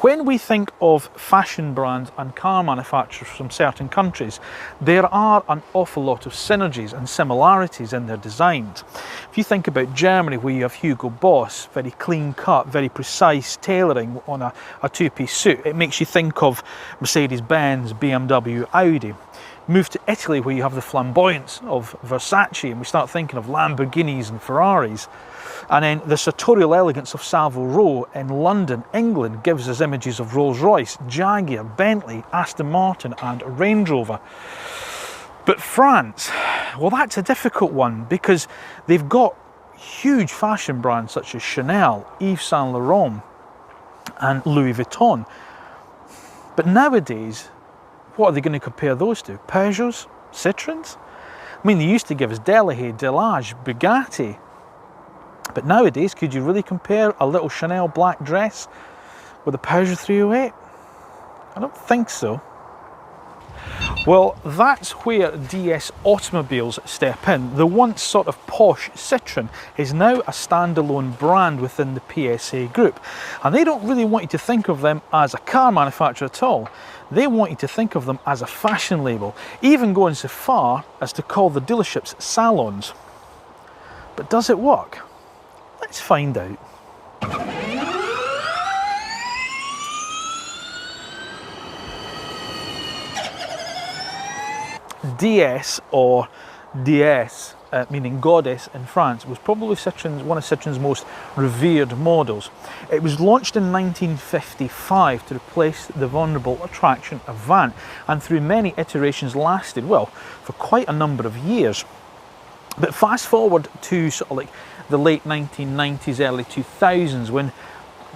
When we think of fashion brands and car manufacturers from certain countries, there are an awful lot of synergies and similarities in their designs. If you think about Germany, where you have Hugo Boss, very clean cut, very precise tailoring on a two-piece suit, it makes you think of Mercedes-Benz, BMW, Audi. Move to Italy, where you have the flamboyance of Versace, and we start thinking of Lamborghinis and Ferraris. And then the sartorial elegance of Savile Row in London, England, gives us images of Rolls-Royce, Jaguar, Bentley, Aston Martin and Range Rover. But France, well, that's a difficult one, because they've got huge fashion brands such as Chanel, Yves Saint Laurent and Louis Vuitton. But nowadays, what are they going to compare those to? Peugeots? Citroens? I mean, they used to give us Delahaye, Delage, Bugatti. But nowadays, could you really compare a little Chanel black dress with a Peugeot 308? I don't think so. Well, that's where DS Automobiles step in. The once sort of posh Citroen is now a standalone brand within the PSA group. And they don't really want you to think of them as a car manufacturer at all. They want you to think of them as a fashion label, even going so far as to call the dealerships salons. But does it work? Let's find out. DS, or DS, meaning goddess in France, was probably one of Citroen's most revered models. It was launched in 1955 to replace the vulnerable attraction Avant, and through many iterations lasted, well, for quite a number of years. But fast forward to sort of like the late 1990s, early 2000s, when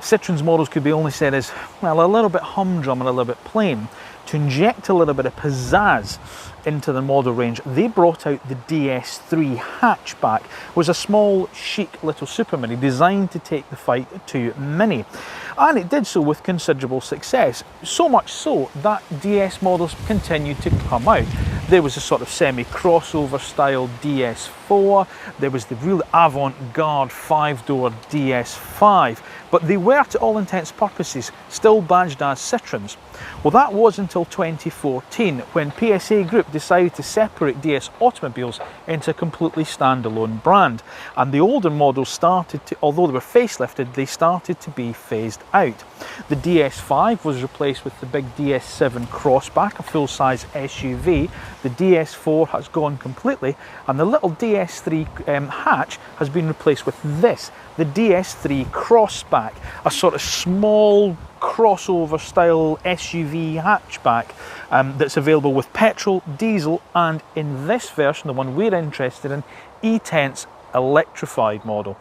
Citroen's models could be only said as, well, a little bit humdrum and a little bit plain. To inject a little bit of pizzazz into the model range, they brought out the DS3 hatchback. It was a small, chic little super mini designed to take the fight to Mini. And it did so with considerable success, so much so that DS models continued to come out. There was a sort of semi-crossover style DS4, there was the real avant-garde 5-door DS5, but they were, to all intents and purposes, still badged as Citroens. Well, that was until 2014, when PSA Group decided to separate DS Automobiles into a completely standalone brand. And the older models started to, although they were facelifted, they started to be phased out. The DS5 was replaced with the big DS7 Crossback, a full-size SUV. The DS4 has gone completely, and the little DS3 hatch has been replaced with this, the DS3 Crossback, a sort of small crossover style SUV hatchback that's available with petrol, diesel, and in this version, the one we're interested in, E Tense electrified model.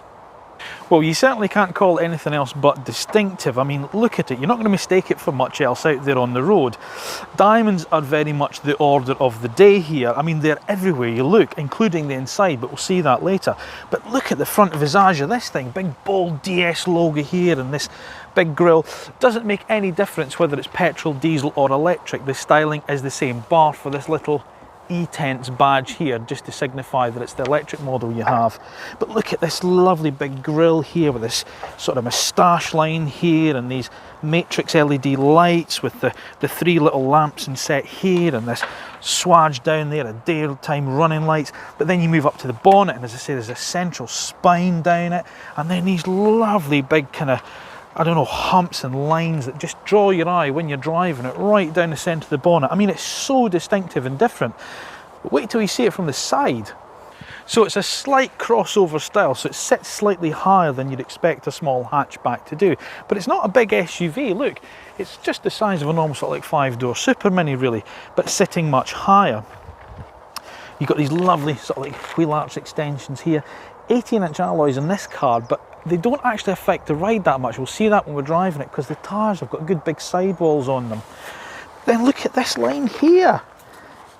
Well, you certainly can't call it anything else but distinctive. I mean, look at it. You're not going to mistake it for much else out there on the road. Diamonds are very much the order of the day here. I mean, they're everywhere you look, including the inside, but we'll see that later. But look at the front visage of this thing. Big bold DS logo here and this big grille. Doesn't make any difference whether it's petrol, diesel or electric. The styling is the same, bar for this little E Tense badge here, just to signify that it's the electric model you have. But look at this lovely big grille here with this sort of moustache line here and these matrix LED lights with the three little lamps inset here and this swage down there, a daytime running lights. But then you move up to the bonnet and, as I say, there's a central spine down it, and then these lovely big kind of, I don't know, humps and lines that just draw your eye when you're driving it right down the centre of the bonnet. I mean, it's so distinctive and different. But wait till you see it from the side. So it's a slight crossover style, so it sits slightly higher than you'd expect a small hatchback to do. But it's not a big SUV, look. It's just the size of an almost like 5-door Super Mini really, but sitting much higher. You've got these lovely sort of like wheel arch extensions here. 18-inch alloys in this car, but they don't actually affect the ride that much. We'll see that when we're driving it, because the tyres have got good big sidewalls on them. Then look at this line here.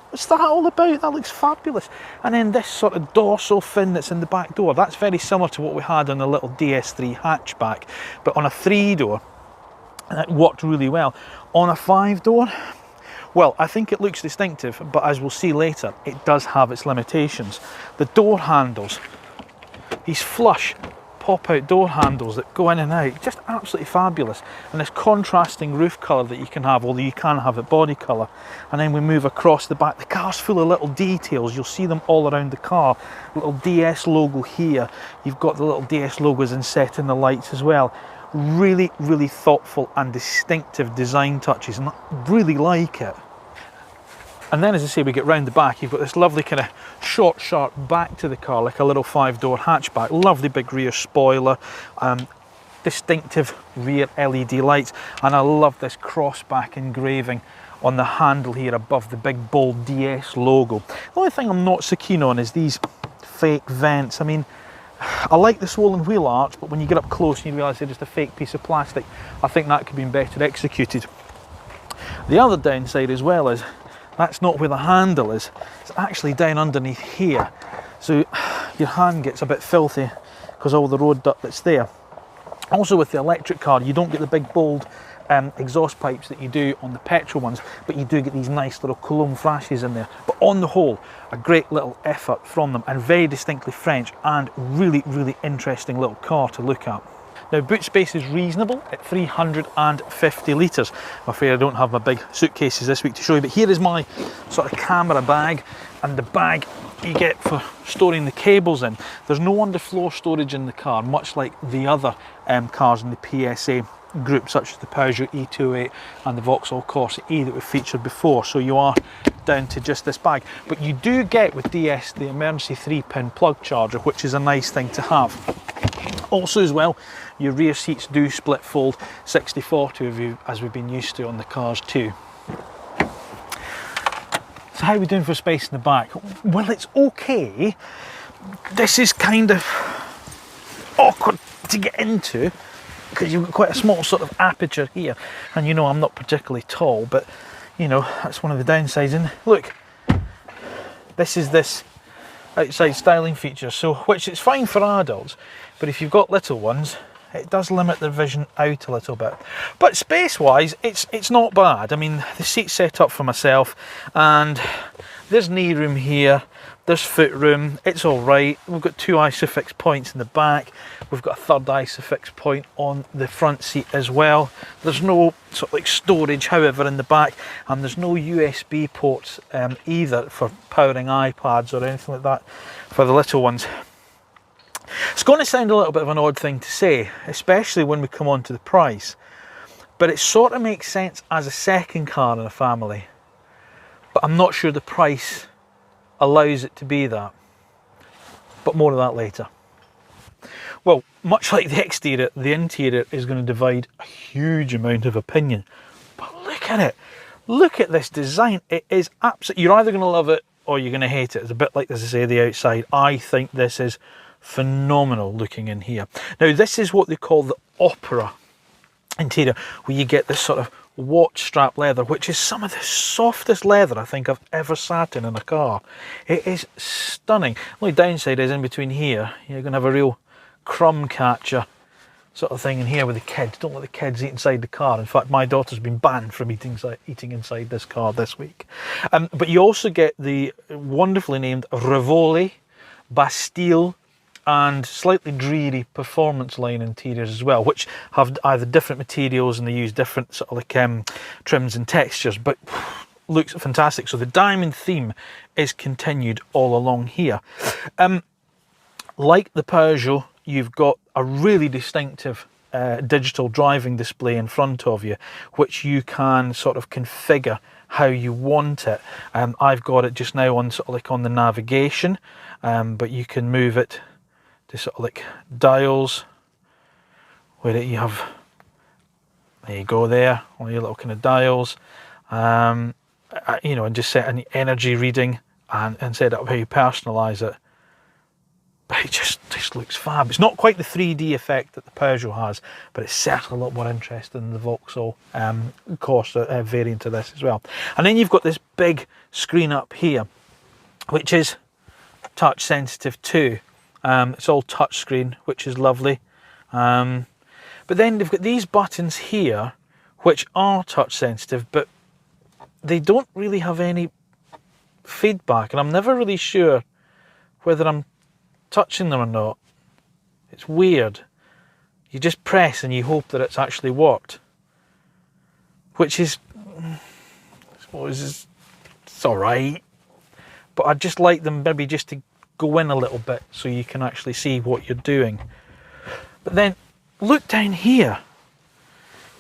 What's that all about? That looks fabulous. And then this sort of dorsal fin that's in the back door, that's very similar to what we had on the little DS3 hatchback, but on a 3-door, and it worked really well. On a 5-door, well, I think it looks distinctive, but as we'll see later, it does have its limitations. The door handles, these flush pop-out door handles that go in and out, just absolutely fabulous. And this contrasting roof colour that you can have, although you can have it body colour. And then we move across the back. The car's full of little details. You'll see them all around the car. Little DS logo here. You've got the little DS logos inset in the lights as well. Really, really thoughtful and distinctive design touches, and I really like it. And then, as I say, we get round the back, you've got this lovely kind of short, sharp back to the car, like a little 5-door hatchback. Lovely big rear spoiler, distinctive rear LED lights, and I love this crossback engraving on the handle here above the big bold DS logo. The only thing I'm not so keen on is these fake vents. I mean, I like the swollen wheel arch, but when you get up close and you realise they're just a fake piece of plastic, I think that could have been better executed. The other downside as well is, that's not where the handle is, it's actually down underneath here. So your hand gets a bit filthy because all the road dirt that's there. Also with the electric car, you don't get the big bold exhaust pipes that you do on the petrol ones, but you do get these nice little Cologne flashes in there. But on the whole, a great little effort from them, and very distinctly French, and really, really interesting little car to look at. Now, boot space is reasonable at 350 litres. I'm afraid I don't have my big suitcases this week to show you, but here is my sort of camera bag, and the bag you get for storing the cables in. There's no underfloor storage in the car, much like the other cars in the PSA group, such as the Peugeot E28 and the Vauxhall Corsa E that we've featured before. So you are down to just this bag. But you do get with DS the emergency 3-pin plug charger, which is a nice thing to have. Also as well, your rear seats do split fold 60/40 as we've been used to on the cars too. So how are we doing for space in the back? Well, it's okay. This is kind of awkward to get into because you've got quite a small sort of aperture here, and you know I'm not particularly tall, but you know that's one of the downsides. And look, this is this outside styling feature, so which is fine for adults, but if you've got little ones, it does limit their vision out a little bit. But space-wise, it's not bad. I mean, the seat's set up for myself, and there's knee room here, there's foot room, it's all right. We've got 2 ISOFIX points in the back, we've got a 3rd ISOFIX point on the front seat as well. There's no sort of like storage, however, in the back, and there's no USB ports either for powering iPads or anything like that for the little ones. It's going to sound a little bit of an odd thing to say, especially when we come on to the price, but it sort of makes sense as a second car in a family, but I'm not sure the price allows it to be that. But more of that later. Well, much like the exterior, the interior is going to divide a huge amount of opinion. But look at it. Look at this design. It is absolutely, you're either going to love it or you're going to hate it. It's a bit like, as I say, the outside. I think this is phenomenal looking in here. Now, this is what they call the Opera interior, where you get this sort of watch strap leather, which is some of the softest leather I think I've ever sat in a car. It is stunning. The only downside is in between here, you're going to have a real crumb catcher sort of thing in here with the kids. Don't let the kids eat inside the car. In fact, my daughter's been banned from eating inside this car this week. But you also get the wonderfully named Rivoli, Bastille, and slightly dreary performance line interiors as well, which have either different materials and they use different sort of like trims and textures, but looks fantastic. So the diamond theme is continued all along here. Like the Peugeot, you've got a really distinctive digital driving display in front of you, which you can sort of configure how you want it. I've got it just now on sort of like on the navigation, but you can move it to sort of like dials where you have, there you go there, all your little kind of dials, you know, and just set an energy reading and set up how you personalise it. But it just looks fab. It's not quite the 3D effect that the Peugeot has, but it's certainly a lot more interesting than the Vauxhall Corsa variant of this as well. And then you've got this big screen up here, which is touch sensitive too. It's all touch screen, which is lovely. But then they've got these buttons here, which are touch sensitive, but they don't really have any feedback, and I'm never really sure whether I'm touching them or not. It's weird. You just press and you hope that it's actually worked. Which is, I suppose, it's alright. But I'd just like them maybe just to go in a little bit so you can actually see what you're doing. But then, look down here.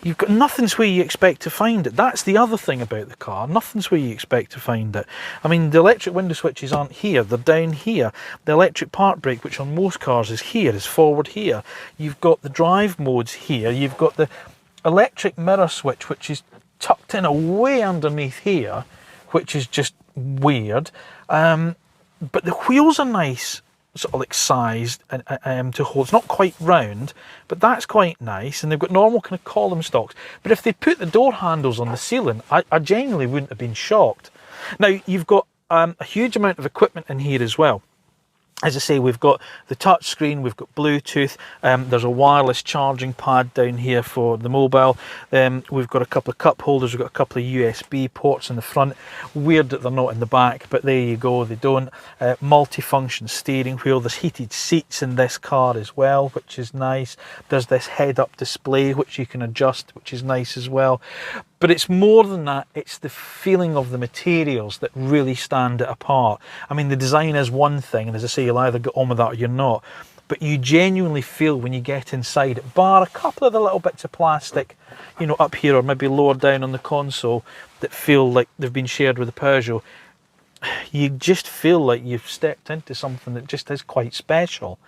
You've got nothing's where you expect to find it. That's the other thing about the car. Nothing's where you expect to find it. I mean, the electric window switches aren't here. They're down here. The electric park brake, which on most cars is here, is forward here. You've got the drive modes here. You've got the electric mirror switch, which is tucked in away underneath here, which is just weird. But the wheels are nice, sort of like sized and to hold. It's not quite round, but that's quite nice. And they've got normal kind of column stocks. But if they put the door handles on the ceiling, I genuinely wouldn't have been shocked. Now, you've got a huge amount of equipment in here as well. As I say, we've got the touch screen, we've got Bluetooth, there's a wireless charging pad down here for the mobile, we've got a couple of cup holders, we've got a couple of USB ports in the front. Weird that they're not in the back, but there you go, they don't. Multi-function steering wheel, there's heated seats in this car as well, which is nice. There's this head-up display which you can adjust, which is nice as well. But it's more than that, it's the feeling of the materials that really stand it apart. I mean, the design is one thing, and as I say, you'll either get on with that or you're not. But you genuinely feel when you get inside it, bar a couple of the little bits of plastic, you know, up here or maybe lower down on the console that feel like they've been shared with the Peugeot, you just feel like you've stepped into something that just is quite special.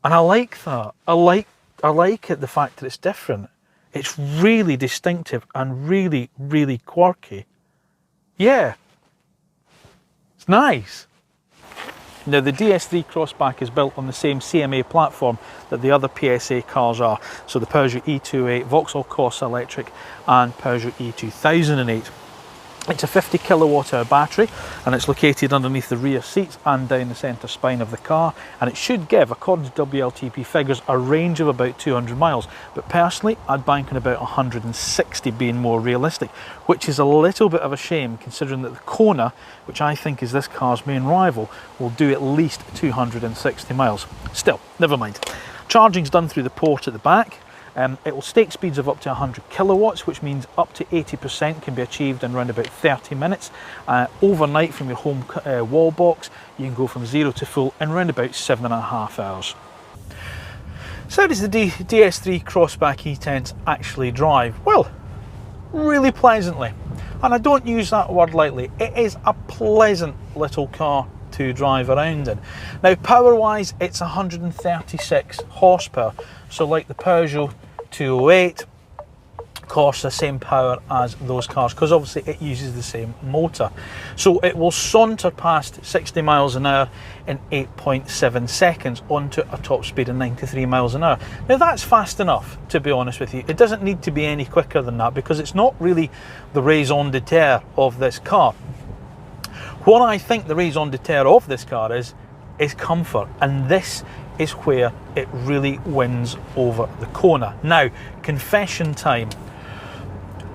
And I like that. I like it, the fact that it's different. It's really distinctive and really, really quirky. Yeah, it's nice. Now, the DS3 Crossback is built on the same CMA platform that the other PSA cars are. So the Peugeot E28, Vauxhall Corsa Electric and Peugeot E2008. It's a 50 kilowatt hour battery and it's located underneath the rear seats and down the centre spine of the car, and it should give, according to WLTP figures, a range of about 200 miles. But personally, I'd bank on about 160 being more realistic, which is a little bit of a shame considering that the Kona, which I think is this car's main rival, will do at least 260 miles. Still, never mind. Charging's done through the port at the back. It will stake speeds of up to 100 kilowatts, which means up to 80% can be achieved in around about 30 minutes. Overnight from your home wall box, you can go from 0 to full in around about 7.5 hours. So how does the DS3 Crossback E Tense actually drive? Well, really pleasantly. And I don't use that word lightly. It is a pleasant little car to drive around in. Now, power-wise, it's 136 horsepower. So like the Peugeot 208, Corsa, same power as those cars, because obviously it uses the same motor. So it will saunter past 60 miles an hour in 8.7 seconds onto a top speed of 93 miles an hour. Now that's fast enough, to be honest with you. It doesn't need to be any quicker than that because it's not really the raison d'etre of this car. What I think the raison d'etre of this car is comfort, and this is where it really wins over the Kona. Now, confession time.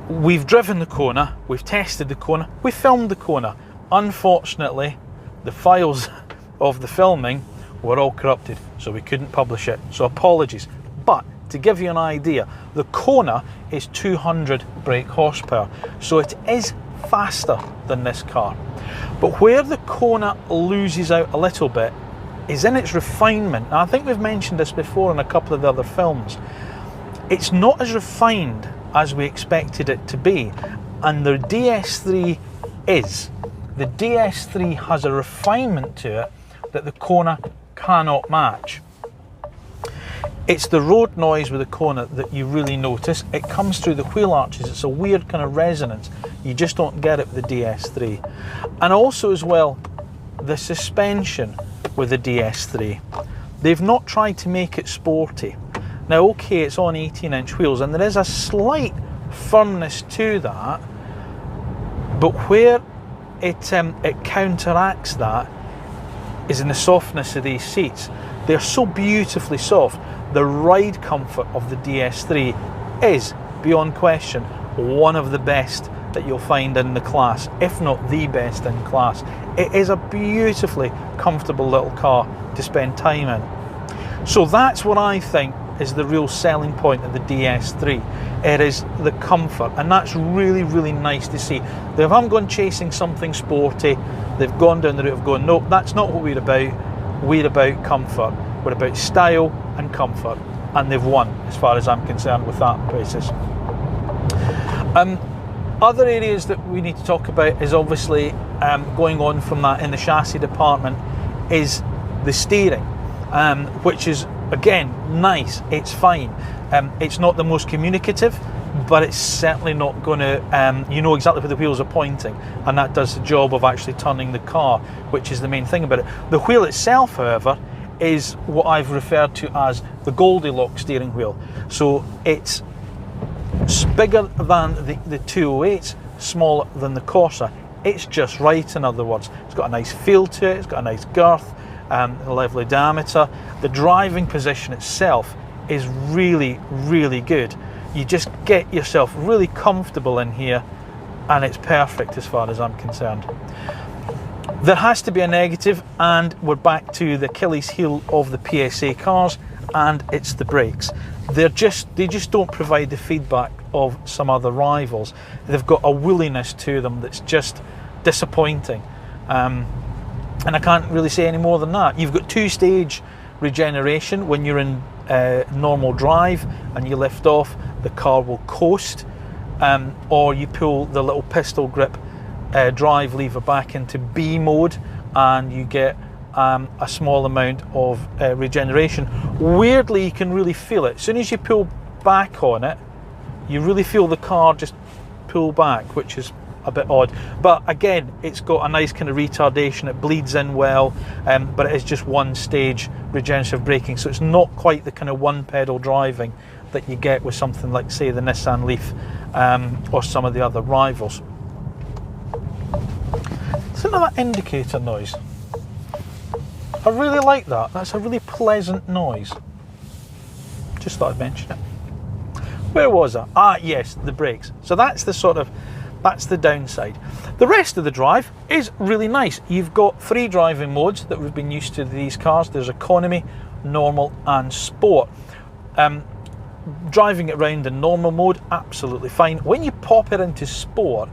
We've driven the Kona, we've tested the Kona, we filmed the Kona. Unfortunately, the files of the filming were all corrupted, so we couldn't publish it, so apologies. But to give you an idea, the Kona is 200 brake horsepower, so it is faster than this car. But where the Kona loses out a little bit is in its refinement. Now, I think we've mentioned this before in a couple of the other films. It's not as refined as we expected it to be, and the DS3 is. The DS3 has a refinement to it that the Kona cannot match. It's the road noise with the Kona that you really notice. It comes through the wheel arches. It's a weird kind of resonance. You just don't get it with the DS3. And also as well, the suspension with the DS3. They've not tried to make it sporty. Now, okay, it's on 18-inch wheels and there is a slight firmness to that, but where it counteracts that is in the softness of these seats. They're so beautifully soft. The ride comfort of the DS3 is, beyond question, one of the best that you'll find in the class, if not the best in class. It is a beautifully comfortable little car to spend time in. So that's what I think is the real selling point of the DS3. It is the comfort, and that's really, really nice to see. They haven't gone chasing something sporty. They've gone down the route of going, nope, that's not what we're about. We're about comfort. We're about style and comfort, and they've won as far as I'm concerned with that basis. Other areas that we need to talk about is obviously going on from that in the chassis department is the steering, which is again nice. It's fine. It's not the most communicative, but it's certainly not going to, you know exactly where the wheels are pointing, and that does the job of actually turning the car, which is the main thing about it. The wheel itself, however, is what I've referred to as the Goldilocks steering wheel. So it's bigger than the 208s, smaller than the Corsa. It's just right, in other words. It's got a nice feel to it, it's got a nice girth, a lovely diameter. The driving position itself is really, really good. You just get yourself really comfortable in here, and it's perfect as far as I'm concerned. There has to be a negative, and we're back to the Achilles heel of the PSA cars, and it's the brakes. They just don't provide the feedback of some other rivals. They've got a woolliness to them that's just disappointing, and I can't really say any more than that. You've got two-stage regeneration. When you're in normal drive and you lift off, the car will coast, or you pull the little pistol grip drive lever back into B mode, and you get a small amount of regeneration. Weirdly, you can really feel it. As soon as you pull back on it, you really feel the car just pull back, which is a bit odd. But again, it's got a nice kind of retardation. It bleeds in well, but it is just one stage regenerative braking, so it's not quite the kind of one pedal driving that you get with something like, say, the Nissan Leaf or some of the other rivals. Listen to that indicator noise. I really like that. That's a really pleasant noise. Just thought I'd mention it. Where was I? Ah, yes, the brakes. So that's the downside. The rest of the drive is really nice. You've got 3 driving modes that we've been used to these cars. There's economy, normal, and sport. Driving it around in normal mode, absolutely fine. When you pop it into sport,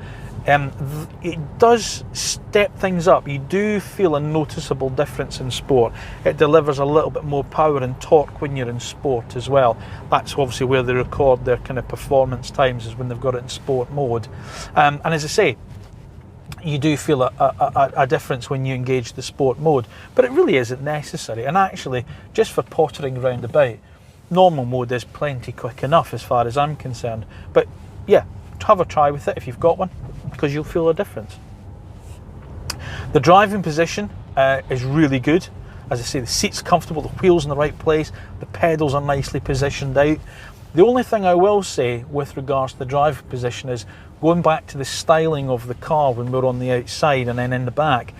it does step things up. You do feel a noticeable difference in sport. It delivers a little bit more power and torque when you're in sport as well. That's obviously where they record their kind of performance times, is when they've got it in sport mode. And as I say, you do feel a difference when you engage the sport mode, but it really isn't necessary. And actually, just for pottering around about, normal mode is plenty quick enough as far as I'm concerned. But yeah, have a try with it if you've got one, because you'll feel a difference. The driving position is really good. As I say, the seat's comfortable, the wheel's in the right place, the pedals are nicely positioned out. The only thing I will say with regards to the driving position is, going back to the styling of the car when we're on the outside and then in the back,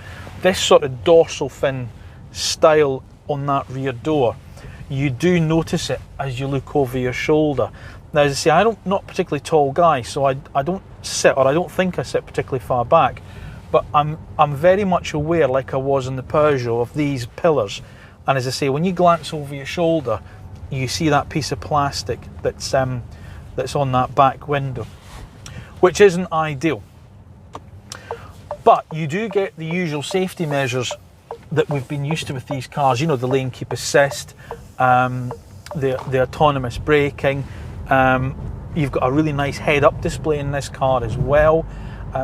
this sort of dorsal fin style on that rear door, you do notice it as you look over your shoulder. Now, as I say, I'm not a particularly tall guy, so I don't sit, or I don't think I sit particularly far back, but I'm very much aware, like I was in the Peugeot, of these pillars. And as I say, when you glance over your shoulder, you see that piece of plastic that's on that back window, which isn't ideal. But you do get the usual safety measures that we've been used to with these cars. You know, the lane keep assist, the autonomous braking. You've got a really nice head-up display in this car as well,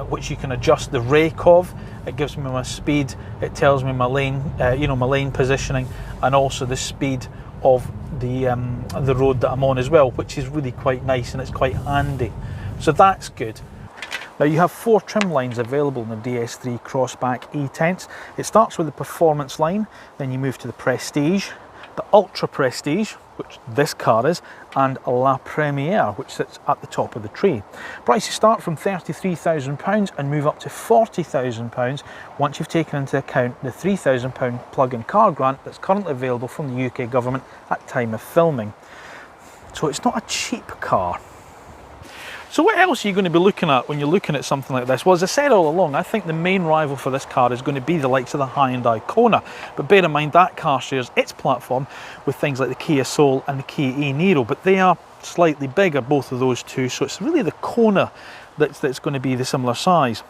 which you can adjust the rake of. It gives me my speed. It tells me my lane, my lane positioning, and also the speed of the road that I'm on as well, which is really quite nice and it's quite handy. So that's good. Now, you have 4 trim lines available in the DS3 Crossback E Tense. It starts with the Performance line, then you move to the Prestige, the Ultra Prestige, which this car is, and La Premiere, which sits at the top of the tree. Prices start from £33,000 and move up to £40,000 once you've taken into account the £3,000 plug-in car grant that's currently available from the UK government at time of filming. So it's not a cheap car. So what else are you going to be looking at when you're looking at something like this? Well, as I said all along, I think the main rival for this car is going to be the likes of the Hyundai Kona. But bear in mind that car shares its platform with things like the Kia Soul and the Kia e-Niro, but they are slightly bigger, both of those two, so it's really the Kona that's going to be the similar size.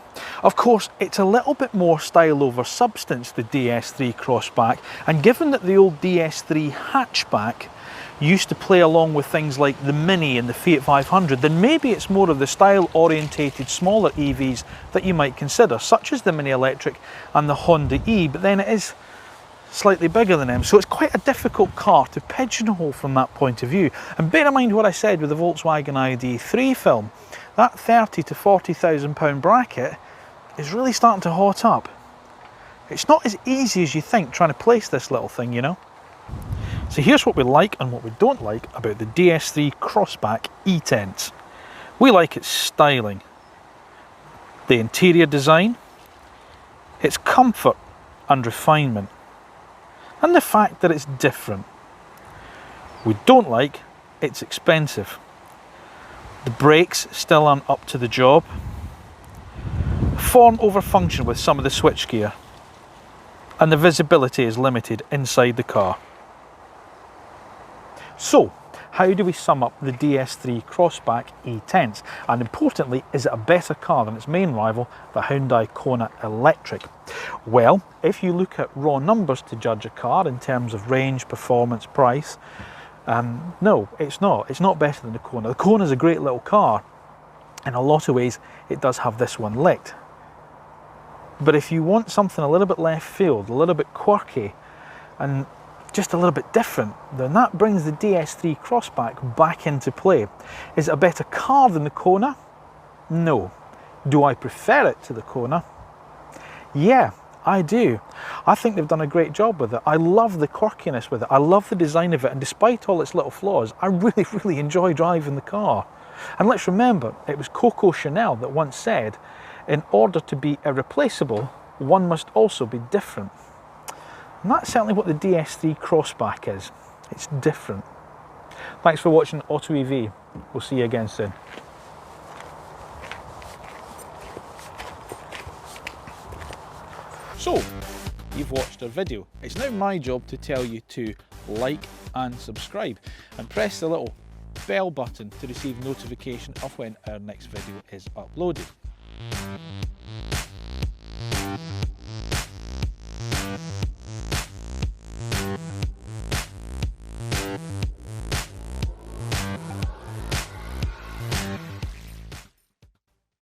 Of course, it's a little bit more style over substance, the DS3 Crossback, and given that the old DS3 hatchback used to play along with things like the Mini and the Fiat 500, then maybe it's more of the style-orientated smaller EVs that you might consider, such as the Mini Electric and the Honda E, but then it is slightly bigger than them, so it's quite a difficult car to pigeonhole from that point of view. And bear in mind what I said with the Volkswagen ID3 film, that 30 to 40,000 pound bracket is really starting to hot up. It's not as easy as you think trying to place this little thing, you know. So here's what we like and what we don't like about the DS3 Crossback E Tense. We like its styling, the interior design, its comfort and refinement, and the fact that it's different. We don't like it's expensive. The brakes still aren't up to the job. Form over function with some of the switchgear, and the visibility is limited inside the car. So, how do we sum up the DS3 Crossback E Tense? And importantly, is it a better car than its main rival, the Hyundai Kona Electric? Well, if you look at raw numbers to judge a car in terms of range, performance, price, no, it's not. It's not better than the Kona. The Kona is a great little car. In a lot of ways, it does have this one licked. But if you want something a little bit left field, a little bit quirky, and just a little bit different, then that brings the DS3 Crossback back into play. Is it a better car than the Kona? No. Do I prefer it to the Kona? Yeah, I do. I think they've done a great job with it. I love the quirkiness with it. I love the design of it, and despite all its little flaws, I really enjoy driving the car. And let's remember, it was Coco Chanel that once said, in order to be irreplaceable, one must also be different. And that's certainly what the DS3 Crossback is. It's different. Thanks for watching AutoEV. We'll see you again soon. So, you've watched our video. It's now my job to tell you to like and subscribe, and press the little bell button to receive notification of when our next video is uploaded.